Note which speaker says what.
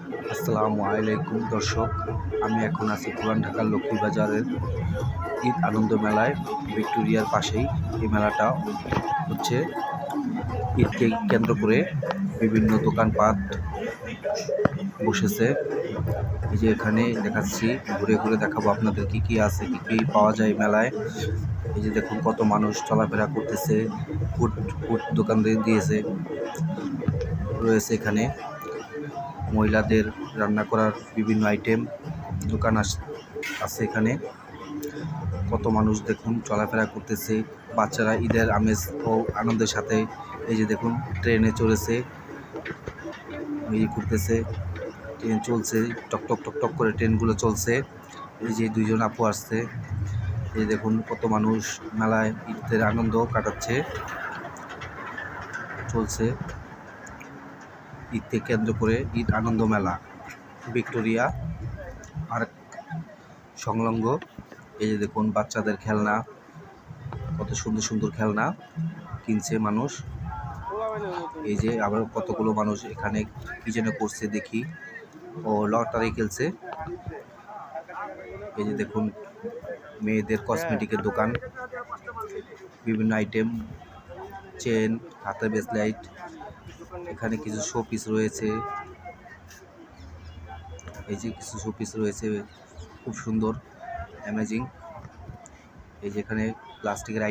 Speaker 1: আসসালামু আলাইকুম দর্শক, আমি এখন আছি পুরান ঢাকার লক্ষ্মীবাজারের ঈদ আনন্দ মেলায়। ভিক্টোরিয়ার পাশেই এই মেলাটা হচ্ছে। ঈদকে কেন্দ্র করে বিভিন্ন দোকানপাট বসেছে। এই যে এখানে দেখাচ্ছি, ঘুরে ঘুরে দেখাবো আপনাদের কি কি আছে, কি কি পাওয়া যায় মেলায়। এই যে দেখুন কত মানুষ চলাফেরা করতেছে, ফুড ফুড দোকান দিয়েছে রয়েছে এখানে। মহিলাদের রান্না করার বিভিন্ন আইটেম দোকান আছে এখানে। কত মানুষ দেখুন চলাফেরা করতেছে, বাচ্চারা ঈদের আমেজ ও আনন্দের সাথে এই যে দেখুন ট্রেনে চড়েছে, এই করতেছে, ট্রেন চলছে, টকটক টকটক করে ট্রেনগুলো চলছে। এই যে দুইজন আপু আসছে, এই দেখুন কত মানুষ মেলায় ঈদের আনন্দ কাটাচ্ছে, চলছে ঈদকে কেন্দ্র করে ঈদ আনন্দ মেলা ভিক্টোরিয়া পার্ক সংলগ্ন। এই যে দেখুন বাচ্চাদের খেলনা, কত সুন্দর সুন্দর খেলনা কিনছে মানুষ। এই যে আবার কতগুলো মানুষ এখানে কি যেন করছে দেখি, ও লটারি খেলছে। এই যে দেখুন মেয়েদের কসমেটিকের দোকান, বিভিন্ন আইটেম, চেন, হাতের ব্রেসলেট, এখানে কিছু শোপিস রয়েছে। এই যে কিছু শোপিস রয়েছে, খুব সুন্দর, অ্যামেজিং। এই যে এখানে প্লাস্টিকের